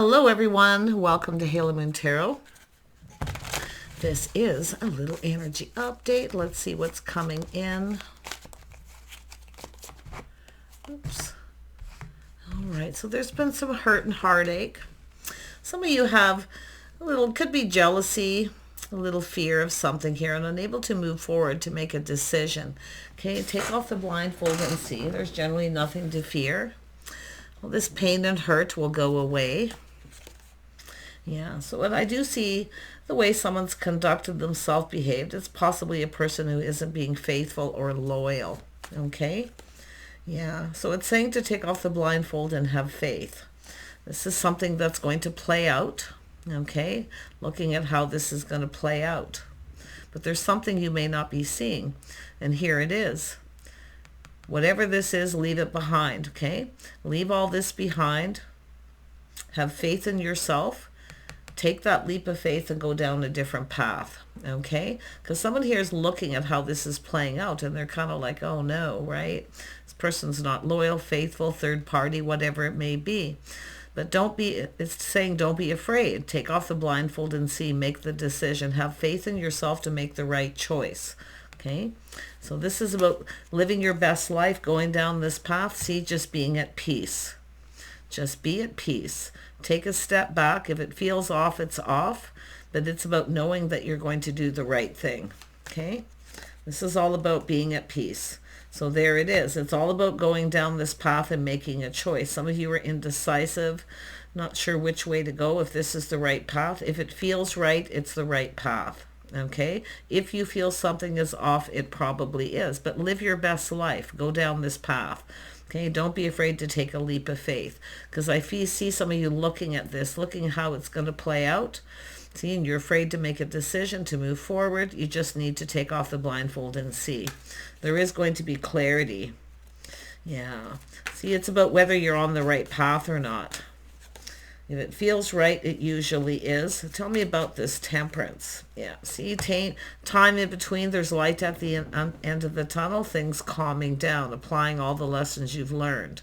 Hello everyone, welcome to Halo Moon Tarot. This is a little energy update. Let's see what's coming in. Oops. All right, so there's been some hurt and heartache. Some of you have a little, could be jealousy, a little fear of something here, and unable to move forward to make a decision. Okay, take off the blindfold and see. There's generally nothing to fear. Well, this pain and hurt will go away. Yeah, so what I do see, the way someone's conducted themselves, behaved, it's possibly a person who isn't being faithful or loyal. Okay? Yeah, so it's saying to take off the blindfold and have faith. This is something that's going to play out. Okay? Looking at how this is going to play out. But there's something you may not be seeing. And here it is. Whatever this is, leave it behind. Okay? Leave all this behind. Have faith in yourself. Take that leap of faith and go down a different path, okay? Because someone here is looking at how this is playing out, and they're kind of like, oh no, right? This person's not loyal, faithful, third party, whatever it may be. But don't be, it's saying don't be afraid. Take off the blindfold and see, make the decision. Have faith in yourself to make the right choice, okay? So this is about living your best life, going down this path, see, just being at peace. Just be at peace. Take a step back. If it feels off, it's off. But it's about knowing that you're going to do the right thing. Okay? This is all about being at peace. So there it is. It's all about going down this path and making a choice. Some of you are indecisive, not sure which way to go, if this is the right path. If it feels right, it's the right path. Okay? If you feel something is off, it probably is. But live your best life. Go down this path. Okay, don't be afraid to take a leap of faith, because I see some of you looking at this, looking how it's going to play out. See, and you're afraid to make a decision to move forward. You just need to take off the blindfold and see. There is going to be clarity. Yeah. See, it's about whether you're on the right path or not. If it feels right, it usually is. Tell me about this Temperance. Yeah, see, time in between, there's light at the end of the tunnel, things calming down, applying all the lessons you've learned.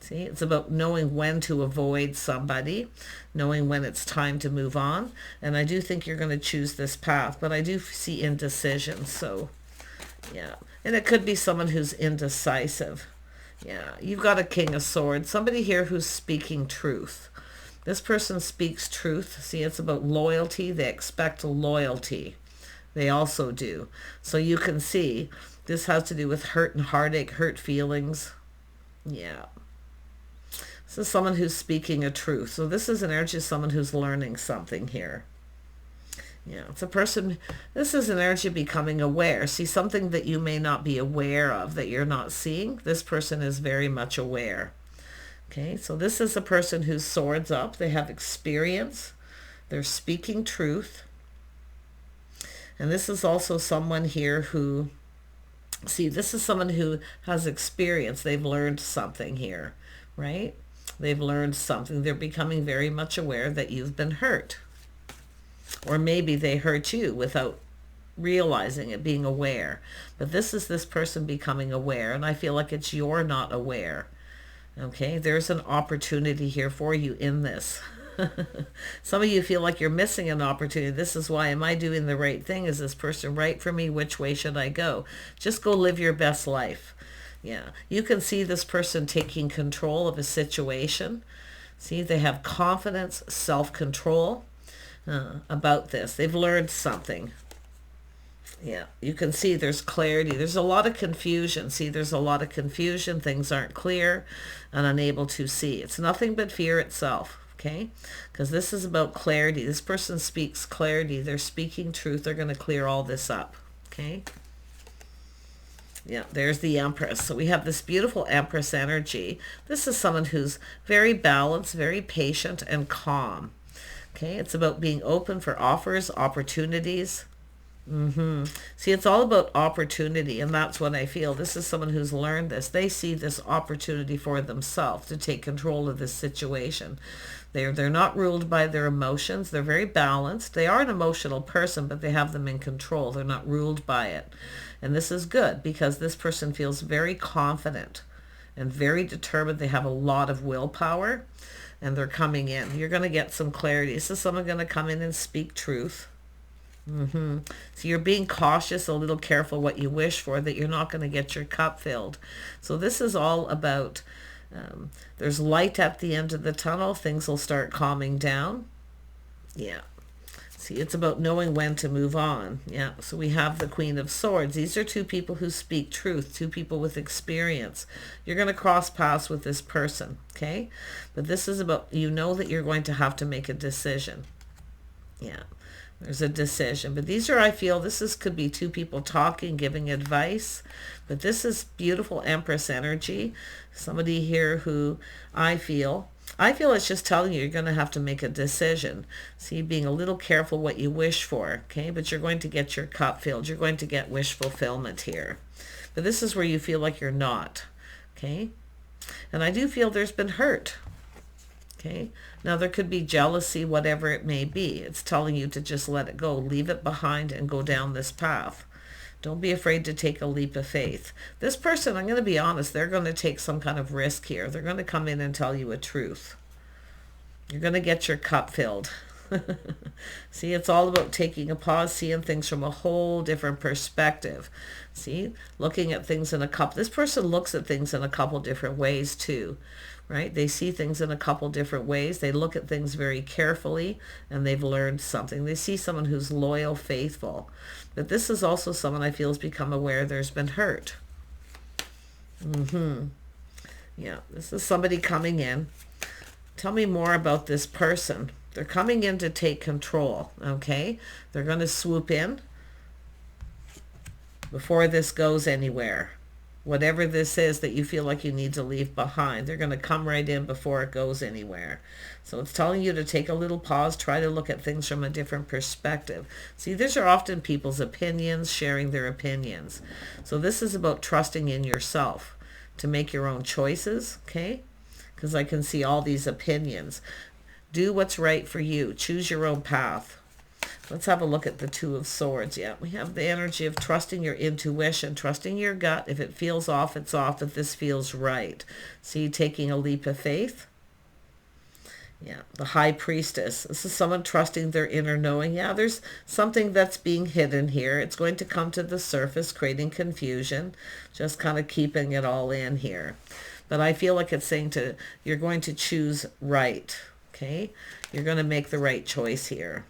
See, it's about knowing when to avoid somebody, knowing when it's time to move on. And I do think you're going to choose this path, but I do see indecision. So, yeah. And it could be someone who's indecisive. Yeah, you've got a King of Swords, somebody here who's speaking truth. This person speaks truth. See, it's about loyalty. They expect loyalty. They also do. So you can see this has to do with hurt and heartache, hurt feelings. Yeah. This is someone who's speaking a truth. So this is an energy of someone who's learning something here. Yeah, it's a person, this is an energy of becoming aware. See, something that you may not be aware of, that you're not seeing, this person is very much aware. Okay, so this is a person who's swords up. They have experience. They're speaking truth. And this is also someone here who, see, this is someone who has experience. They've learned something here, right? They've learned something. They're becoming very much aware that you've been hurt. Or maybe they hurt you without realizing it, being aware. But this is this person becoming aware. And I feel like it's you're not aware. Okay, there's an opportunity here for you in this. Some of you feel like you're missing an opportunity. This is why, am I doing the right thing? Is this person right for me? Which way should I go? Just go live your best life. Yeah, you can see this person taking control of a situation. See, they have confidence, self-control about this. They've learned something. Yeah, you can see there's clarity. There's a lot of confusion. See, there's a lot of confusion. Things aren't clear and unable to see. It's nothing but fear itself, okay? Because this is about clarity. This person speaks clarity. They're speaking truth. They're going to clear all this up, okay? Yeah, there's the Empress. So we have this beautiful Empress energy. This is someone who's very balanced, very patient, and calm, okay? It's about being open for offers, opportunities. See, it's all about opportunity, and that's what I feel. This is someone who's learned this. They see this opportunity for themselves to take control of this situation. They're not ruled by their emotions. They're very balanced. They are an emotional person, but they have them in control. They're not ruled by it. And this is good because this person feels very confident and very determined. They have a lot of willpower. and they're coming in. You're going to get some clarity. This is someone going to come in and speak truth. So you're being cautious, a little careful what you wish for, that you're not going to get your cup filled. So this is all about, there's light at the end of the tunnel. Things will start calming down. Yeah. See, it's about knowing when to move on. Yeah. So we have the Queen of Swords. These are two people who speak truth, two people with experience. You're going to cross paths with this person. Okay. But this is about, you know that you're going to have to make a decision. Yeah. There's a decision. But these are, I feel, could be two people talking, giving advice. But this is beautiful Empress energy. Somebody here who I feel it's just telling you you're going to have to make a decision. See, being a little careful what you wish for. Okay, but you're going to get your cup filled. You're going to get wish fulfillment here. But this is where you feel like you're not. Okay, and I do feel there's been hurt. Okay, now there could be jealousy, whatever it may be. It's telling you to just let it go, leave it behind, and go down this path. Don't be afraid to take a leap of faith. This person, I'm going to be honest, they're going to take some kind of risk here. They're going to come in and tell you a truth. You're going to get your cup filled. See, it's all about taking a pause, seeing things from a whole different perspective. See, looking at things in a couple. This person looks at things in a couple different ways too, right? They see things in a couple different ways. They look at things very carefully, and they've learned something. They see someone who's loyal, faithful. But this is also someone I feel has become aware there's been hurt. Yeah, this is somebody coming in. Tell me more about this person. They're coming in to take control, okay? They're going to swoop in before this goes anywhere. Whatever this is that you feel like you need to leave behind, they're going to come right in before it goes anywhere. So it's telling you to take a little pause, try to look at things from a different perspective. See, these are often people's opinions, sharing their opinions. So this is about trusting in yourself to make your own choices, okay? Because I can see all these opinions. Do what's right for you. Choose your own path. Let's have a look at the Two of Swords. Yeah, we have the energy of trusting your intuition, trusting your gut. If it feels off, it's off, but this feels right. See, taking a leap of faith. Yeah, the High Priestess. This is someone trusting their inner knowing. Yeah, there's something that's being hidden here. It's going to come to the surface, creating confusion, just kind of keeping it all in here. But I feel like it's saying you're going to choose right, okay? You're going to make the right choice here.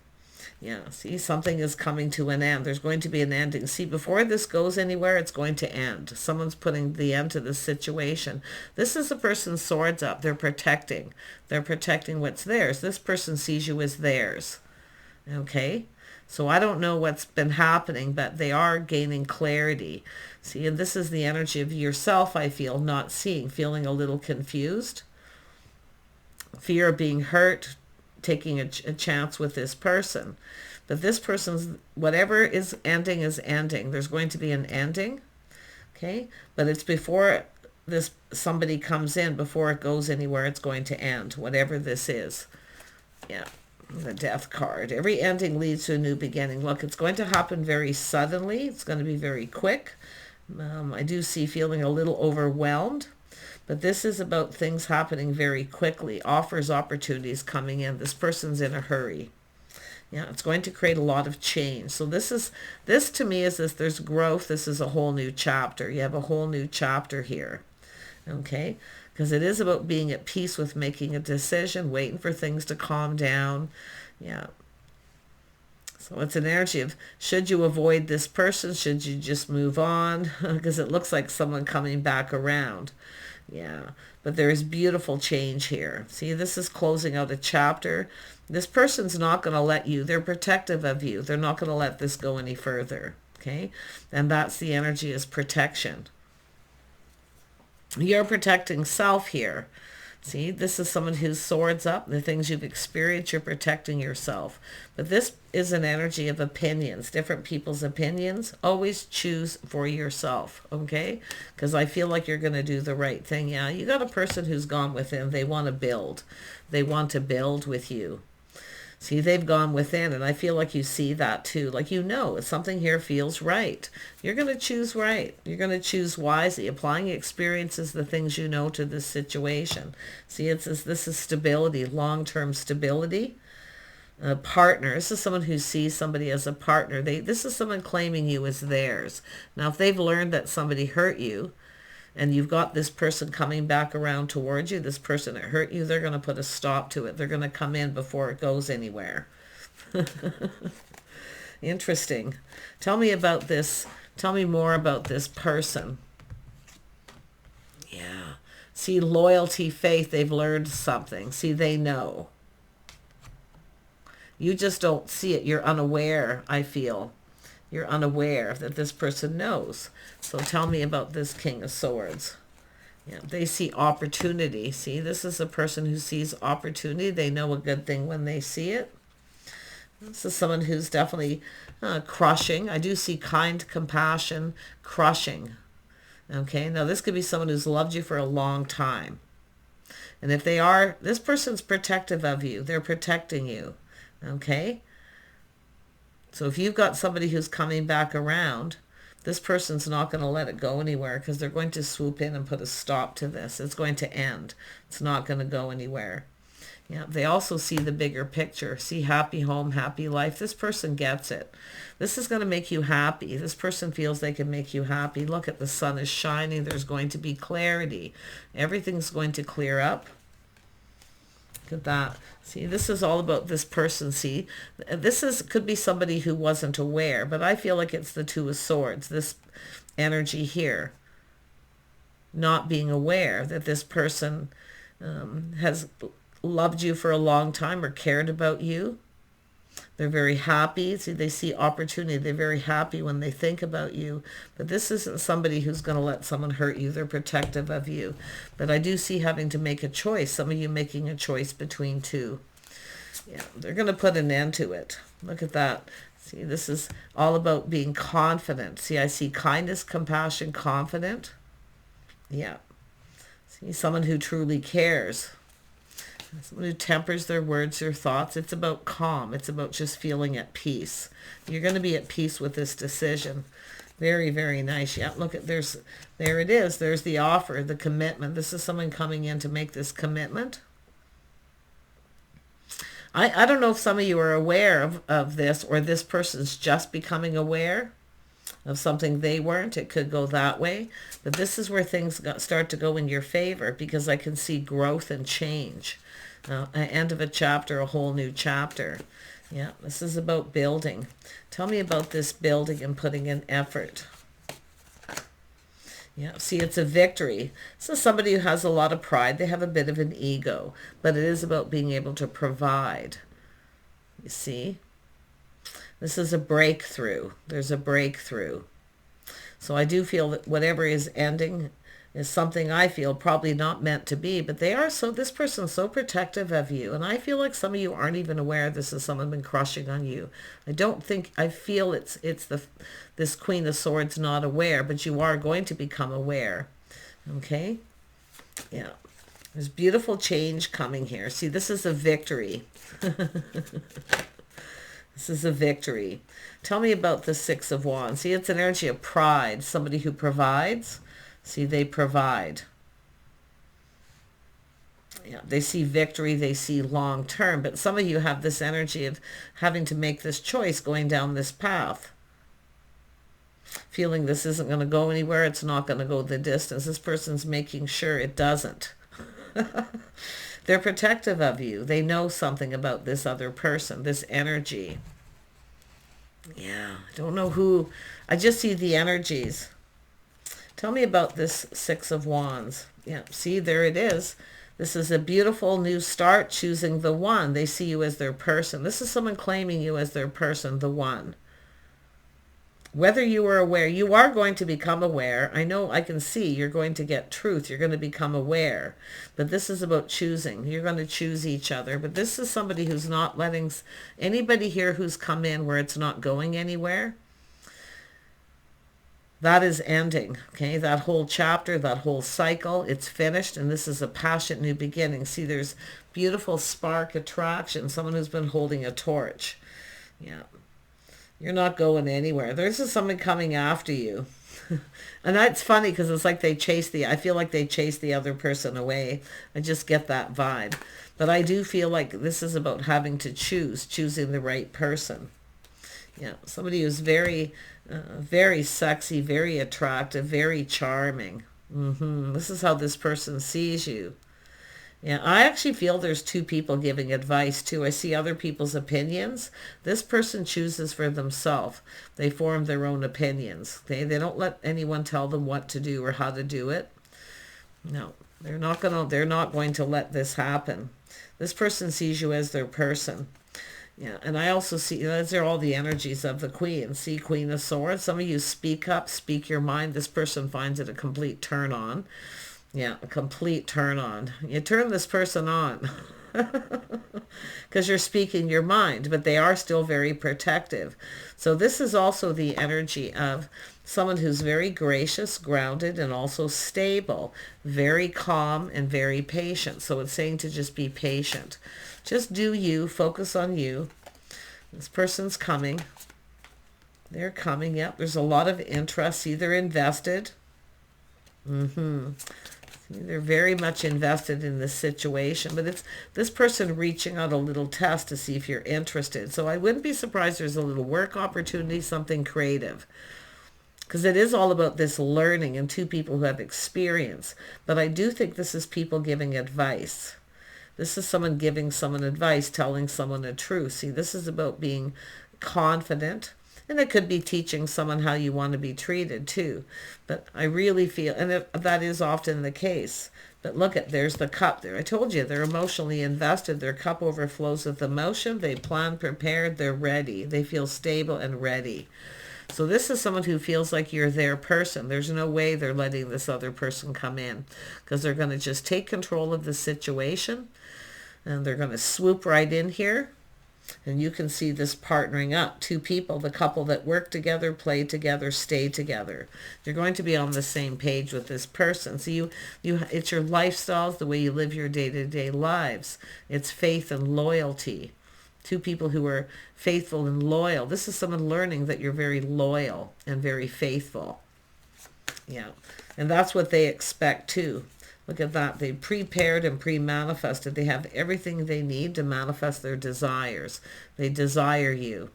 Yeah, see, something is coming to an end. There's going to be an ending. See, before this goes anywhere, it's going to end. Someone's putting the end to this situation. This is a person's swords up. They're protecting. They're protecting what's theirs. This person sees you as theirs. Okay? So I don't know what's been happening, but they are gaining clarity. See, and this is the energy of yourself, I feel, not seeing, feeling a little confused. Fear of being hurt, taking a chance with this person. But this person's, whatever is ending is ending. There's going to be an ending, okay? But it's before this somebody comes in, before it goes anywhere, it's going to end, whatever this is. Yeah, the Death card. Every ending leads to a new beginning. Look, it's going to happen very suddenly. It's going to be very quick. I do see feeling a little overwhelmed. But this is about things happening very quickly, offers, opportunities coming in. This person's in a hurry. Yeah, it's going to create a lot of change. So this to me is this, there's growth. This is a whole new chapter. You have a whole new chapter here. Okay? Because it is about being at peace with making a decision, waiting for things to calm down. Yeah. So it's an energy of, should you avoid this person? Should you just move on? Because it looks like someone coming back around. Yeah, but there is beautiful change here. See, this is closing out a chapter. This person's not going to let you. They're protective of you. They're not going to let this go any further. Okay? And that's the energy, is protection. You're protecting self here. See, this is someone whose swords up. The things you've experienced, you're protecting yourself. But this is an energy of opinions, different people's opinions. Always choose for yourself, okay? Because I feel like you're going to do the right thing. Yeah, you got a person who's gone within. They want to build. They want to build with you. See, they've gone within, and I feel like you see that too. Like, you know, something here feels right. You're going to choose right. You're going to choose wisely, applying experiences, the things you know, to this situation. See, it says this is stability, long-term stability. A partner. This is someone who sees somebody as a partner. This is someone claiming you as theirs. Now, if they've learned that somebody hurt you, and you've got this person coming back around towards you, this person that hurt you, they're going to put a stop to it. They're going to come in before it goes anywhere. Interesting. Tell me about this. Tell me more about this person. Yeah. See, loyalty, faith, they've learned something. See, they know. You just don't see it. You're unaware, I feel. You're unaware that this person knows. So tell me about this King of Swords. Yeah, they see opportunity. See, this is a person who sees opportunity. They know a good thing when they see it. This is someone who's definitely crushing. I do see kind compassion, crushing. Okay, now this could be someone who's loved you for a long time. And if they are, this person's protective of you. They're protecting you. Okay? So if you've got somebody who's coming back around, this person's not going to let it go anywhere, because they're going to swoop in and put a stop to this. It's going to end. It's not going to go anywhere. Yeah, they also see the bigger picture. See, happy home, happy life. This person gets it. This is going to make you happy. This person feels they can make you happy. Look at the sun is shining. There's going to be clarity. Everything's going to clear up. Look at that. See, this is all about this person. See, this could be somebody who wasn't aware, but I feel like it's the Two of Swords, this energy here, not being aware that this person has loved you for a long time or cared about you. They're very happy. See, they see opportunity. They're very happy when they think about you. But this isn't somebody who's going to let someone hurt you. They're protective of you. But I do see having to make a choice. Some of you making a choice between two. Yeah, they're going to put an end to it. Look at that. See, this is all about being confident. See, I see kindness, compassion, confident. Yeah. See, someone who truly cares. Someone who tempers their words, their thoughts. It's about calm. It's about just feeling at peace. You're going to be at peace with this decision. Very, very nice. Yeah, look at, there it is. There's the offer, the commitment. This is someone coming in to make this commitment. I don't know if some of you are aware of this, or this person's just becoming aware of something they weren't. It could go that way. But this is where things start to go in your favor, because I can see growth and change. End of a chapter, a whole new chapter. Yeah, this is about building. Tell me about this building and putting in effort. Yeah, see, it's a victory. This is somebody who has a lot of pride. They have a bit of an ego, but it is about being able to provide. You see? This is a breakthrough. There's a breakthrough. So I do feel that whatever is ending is something I feel probably not meant to be, but they are so, this person's so protective of you. And I feel like some of you aren't even aware this is someone been crushing on you. I feel it's this Queen of Swords not aware, but you are going to become aware. Okay? Yeah. There's beautiful change coming here. See, this is a victory. This is a victory. Tell me about the Six of Wands. See, it's an energy of pride. Somebody who provides. See, they provide. Yeah, they see victory. They see long term. But some of you have this energy of having to make this choice, going down this path. Feeling this isn't going to go anywhere. It's not going to go the distance. This person's making sure it doesn't. They're protective of you. They know something about this other person, this energy. Yeah, I don't know who. I just see the energies. Tell me about this Six of Wands. Yeah, see, there it is. This is a beautiful new start, choosing the one. They see you as their person. This is someone claiming you as their person, the one. Whether you are aware, you are going to become aware. I know, I can see you're going to get truth. You're going to become aware. But this is about choosing. You're going to choose each other. But this is somebody who's not letting anybody here who's come in where it's not going anywhere. That is ending, okay? That whole chapter, that whole cycle, it's finished, and this is a passionate new beginning. See, there's beautiful spark attraction, someone who's been holding a torch. Yeah. You're not going anywhere. There's just someone coming after you. And that's funny because it's like I feel like they chase the other person away. I just get that vibe. But I do feel like this is about having to choosing the right person. Yeah, somebody who's very, very sexy, very attractive, very charming. This is how this person sees you. Yeah, I actually feel there's two people giving advice too. I see other people's opinions. This person chooses for themselves. They form their own opinions. They don't let anyone tell them what to do or how to do it. No, they're not going to let this happen. This person sees you as their person. Yeah, and I also see, those are all the energies of the Queen. See, Queen of Swords. Some of you speak up, speak your mind. This person finds it a complete turn on. Yeah, a complete turn on. You turn this person on because you're speaking your mind, but they are still very protective. So this is also the energy of someone who's very gracious, grounded, and also stable, very calm and very patient. So it's saying to just be patient. Just do you, focus on you. This person's coming. They're coming. Yep, there's a lot of interest. See, they're invested. They're very much invested in this situation, but it's this person reaching out a little test to see if you're interested. So I wouldn't be surprised there's a little work opportunity, something creative, because it is all about this learning and two people who have experience. But I do think this is people giving advice. This is someone giving someone advice, telling someone a truth. See, this is about being confident. And it could be teaching someone how you want to be treated too. But I really feel, and that is often the case. But look there's the cup there. I told you, they're emotionally invested. Their cup overflows with emotion. They plan, prepared, they're ready. They feel stable and ready. So this is someone who feels like you're their person. There's no way they're letting this other person come in, because they're going to just take control of the situation. And they're going to swoop right in here. And you can see this partnering up. Two people, the couple that work together, play together, stay together. You're going to be on the same page with this person. So it's your lifestyles, the way you live your day-to-day lives. It's faith and loyalty. Two people who are faithful and loyal. This is someone learning that you're very loyal and very faithful. Yeah. And that's what they expect too. Look at that. They prepared and pre-manifested. They have everything they need to manifest their desires. They desire you.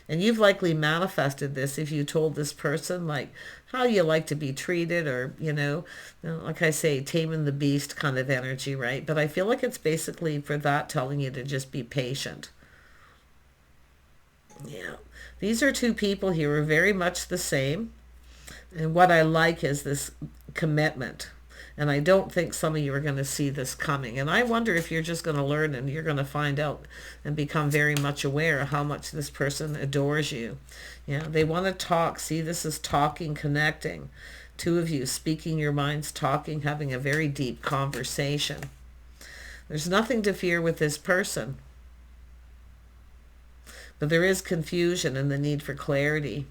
And you've likely manifested this if you told this person like how you like to be treated, or, like I say, taming the beast kind of energy, right? But I feel like it's basically for that, telling you to just be patient. Yeah. These are two people here who are very much the same. And what I like is this commitment. And I don't think some of you are going to see this coming. And I wonder if you're just going to learn and you're going to find out and become very much aware of how much this person adores you. Yeah, they want to talk. See, this is talking, connecting. Two of you speaking your minds, talking, having a very deep conversation. There's nothing to fear with this person. But there is confusion and the need for clarity.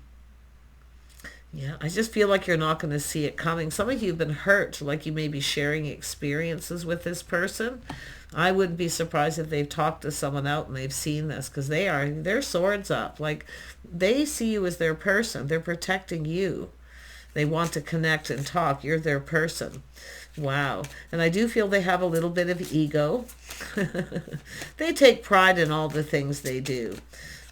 Yeah, I just feel like you're not going to see it coming. Some of you have been hurt, like you may be sharing experiences with this person. I wouldn't be surprised if they've talked to someone out and they've seen this, because they're swords up. Like, they see you as their person. They're protecting you. They want to connect and talk. You're their person. Wow. And I do feel they have a little bit of ego. They take pride in all the things they do.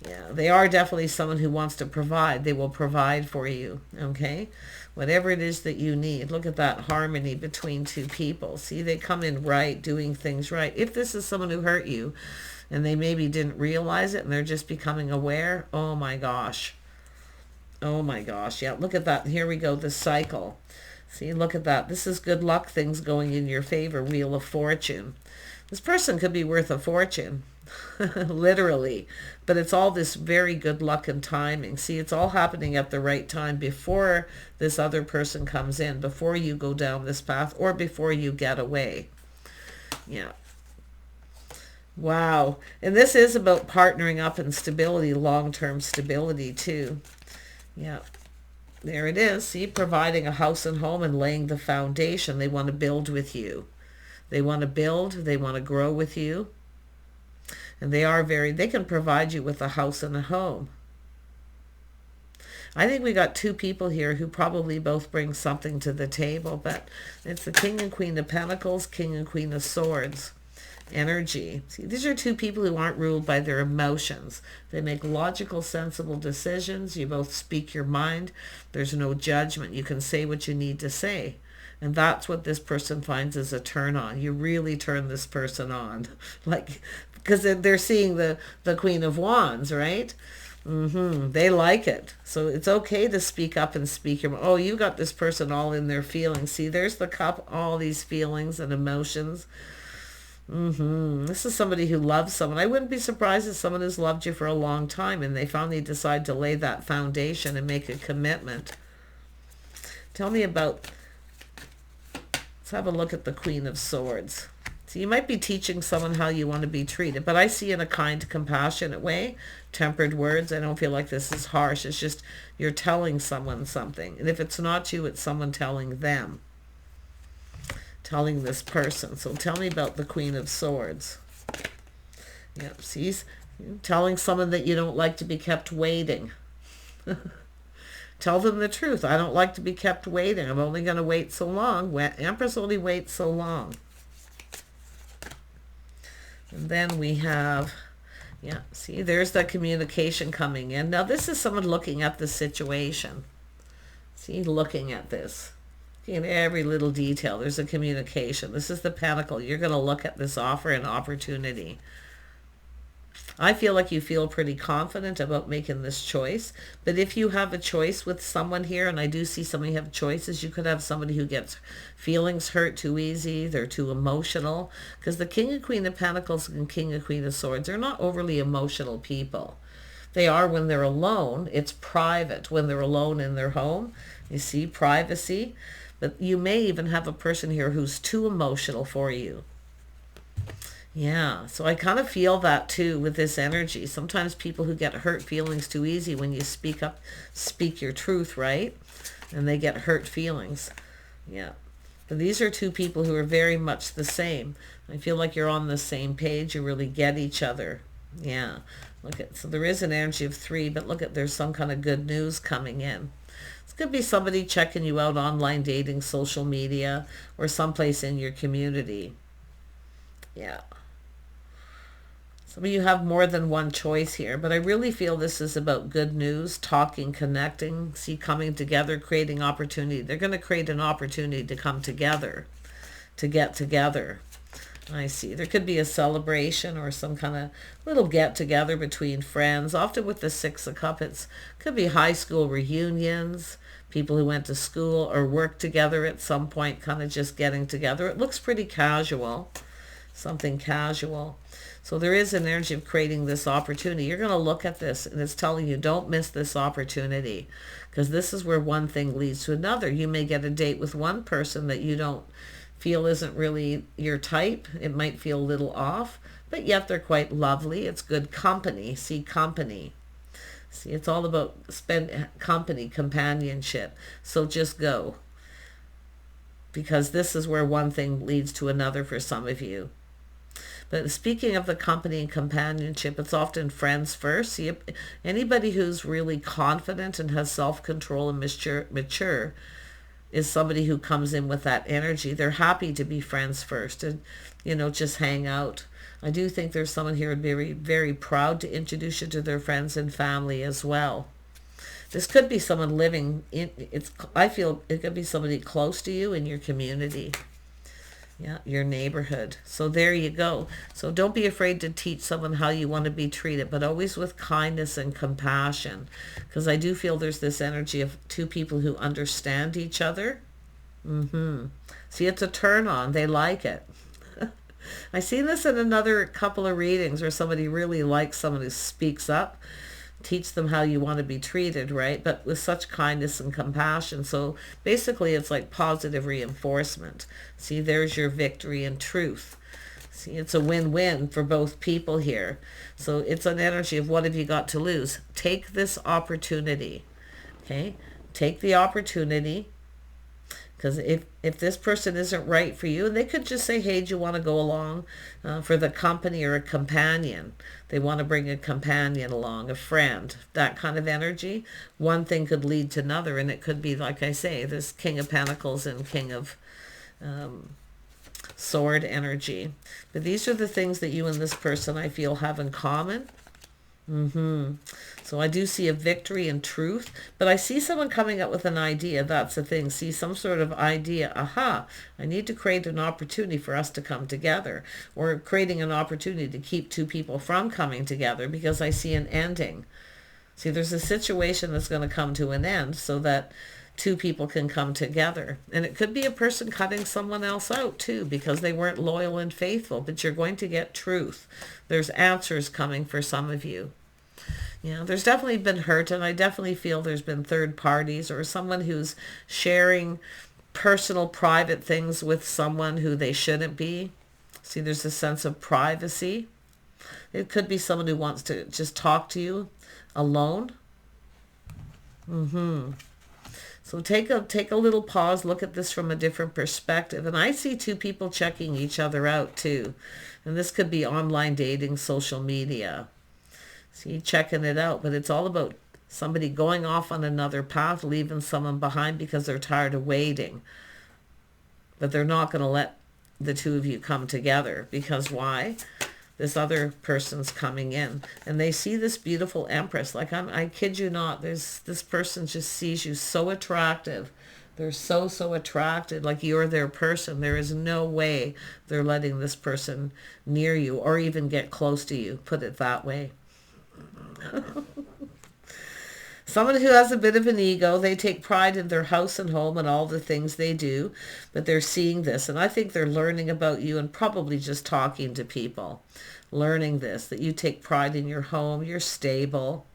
Yeah, they are definitely someone who wants to provide. They will provide for you, okay? Whatever it is that you need. Look at that harmony between two people. See, they come in right, doing things right. If this is someone who hurt you and they maybe didn't realize it and they're just becoming aware, oh my gosh. Oh my gosh. Yeah, look at that. Here we go, the cycle. See, look at that. This is good luck, things going in your favor, Wheel of Fortune. This person could be worth a fortune. Literally, but it's all this very good luck and timing. See, it's all happening at the right time, before this other person comes in, before you go down this path, or before you get away. Yeah. Wow. And this is about partnering up and stability, long-term stability too. Yeah. There it is. See, providing a house and home and laying the foundation. They want to build with you. They want to build, they want to grow with you. And they can provide you with a house and a home. I think we got two people here who probably both bring something to the table, but it's the King and Queen of Pentacles, King and Queen of Swords energy. See, these are two people who aren't ruled by their emotions. They make logical, sensible decisions. You both speak your mind. There's no judgment. You can say what you need to say. And that's what this person finds as a turn on. You really turn this person on. Like, because they're seeing the Queen of Wands, right? They like it. So it's okay to speak up and speak your, oh, you got this person all in their feelings. See, there's the cup, all these feelings and emotions. This is somebody who loves someone. I wouldn't be surprised if someone has loved you for a long time and they finally decide to lay that foundation and make a commitment. Tell me about, let's have a look at the Queen of Swords. So you might be teaching someone how you want to be treated, but I see in a kind, compassionate way, tempered words. I don't feel like this is harsh. It's just you're telling someone something. And if it's not you, it's someone telling them. Telling this person. So tell me about the Queen of Swords. Yeah, see, telling someone that you don't like to be kept waiting. Tell them the truth. I don't like to be kept waiting. I'm only going to wait so long. Empress only waits so long. And then we have, yeah, see, there's that communication coming in. Now this is someone looking at the situation. See, looking at this. In every little detail, there's a communication. This is the Pentacle. You're going to look at this offer and opportunity. I feel like you feel pretty confident about making this choice. But if you have a choice with someone here, and I do see somebody have choices, you could have somebody who gets feelings hurt too easy. They're too emotional. Because the King and Queen of Pentacles and King and Queen of Swords, they're not overly emotional people. They are when they're alone. It's private when they're alone in their home. You see, privacy. But you may even have a person here who's too emotional for you. Yeah, so I kind of feel that too with this energy. Sometimes people who get hurt feelings too easy when you speak up, speak your truth, right? And they get hurt feelings. Yeah. But these are two people who are very much the same. I feel like you're on the same page. You really get each other. Yeah. Look at, so there is an energy of 3, but look at, there's some kind of good news coming in. This could be somebody checking you out online dating, social media, or someplace in your community. Yeah. Some of you have more than one choice here, but I really feel this is about good news, talking, connecting, see, coming together, creating opportunity. They're going to create an opportunity to come together, to get together. I see. There could be a celebration or some kind of little get-together between friends. Often with the 6 of Cups, it could be high school reunions, people who went to school or worked together at some point, kind of just getting together. It looks pretty casual, something casual. So there is an energy of creating this opportunity. You're going to look at this, and it's telling you, don't miss this opportunity, because this is where one thing leads to another. You may get a date with one person that you don't feel isn't really your type. It might feel a little off, but yet they're quite lovely. It's good company. See, company. See, it's all about company, companionship. So just go, because this is where one thing leads to another for some of you. But speaking of the company and companionship, it's often friends first. See, anybody who's really confident and has self-control and mature is somebody who comes in with that energy. They're happy to be friends first and, you know, just hang out. I do think there's someone here who'd be very, very proud to introduce you to their friends and family as well. This could be someone living in, I feel it could be somebody close to you in your community. Yeah, your neighborhood. So there you go. So don't be afraid to teach someone how you want to be treated, but always with kindness and compassion. Because I do feel there's this energy of two people who understand each other. See, it's a turn on. They like it. I see this in another couple of readings where somebody really likes someone who speaks up. Teach them how you want to be treated, right? But with such kindness and compassion. So basically it's like positive reinforcement. See, there's your victory and truth. See, it's a win-win for both people here. So it's an energy of what have you got to lose? Take this opportunity. Okay? Take the opportunity Because if this person isn't right for you, and they could just say, hey, do you want to go along for the company, or a companion? They want to bring a companion along, a friend, that kind of energy. One thing could lead to another, and it could be, like I say, this King of Pentacles and King of Sword energy. But these are the things that you and this person, I feel, have in common. So I do see a victory and truth, but I see someone coming up with an idea. That's the thing. See some sort of idea. Aha, I need to create an opportunity for us to come together, or creating an opportunity to keep two people from coming together, because I see an ending. See, there's a situation that's going to come to an end so that two people can come together. And it could be a person cutting someone else out too, because they weren't loyal and faithful, but you're going to get truth. There's answers coming for some of you. Yeah, there's definitely been hurt, and I definitely feel there's been third parties, or someone who's sharing personal, private things with someone who they shouldn't be. See, there's a sense of privacy. It could be someone who wants to just talk to you alone. So take a little pause, look at this from a different perspective. And I see two people checking each other out too. And this could be online dating, social media. See, checking it out. But it's all about somebody going off on another path, leaving someone behind because they're tired of waiting. But they're not going to let the two of you come together. Because why? This other person's coming in, and they see this beautiful Empress. Like, I kid you not, this person just sees you so attractive. They're so attracted, like you're their person. There is no way they're letting this person near you or even get close to you, put it that way. Someone who has a bit of an ego, they take pride in their house and home and all the things they do, but they're seeing this, and I think they're learning about you and probably just talking to people, learning this, that you take pride in your home, you're stable,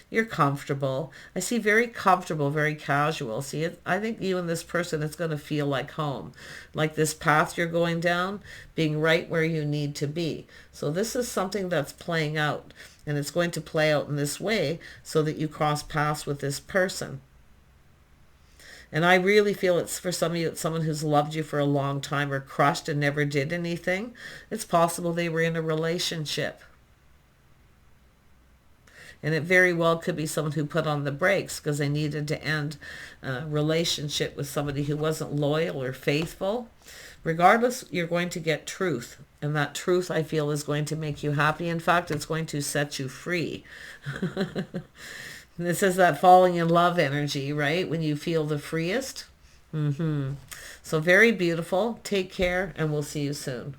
you're comfortable. I see very comfortable, very casual. See, I think you and this person, it's going to feel like home, like this path you're going down, being right where you need to be. So this is something that's playing out, and it's going to play out in this way so that you cross paths with this person. And I really feel it's for some of you, it's someone who's loved you for a long time, or crushed and never did anything. It's possible they were in a relationship. And it very well could be someone who put on the brakes because they needed to end a relationship with somebody who wasn't loyal or faithful. Regardless, you're going to get truth. And that truth, I feel, is going to make you happy. In fact, it's going to set you free. This is that falling in love energy, right? When you feel the freest. So very beautiful. Take care, and we'll see you soon.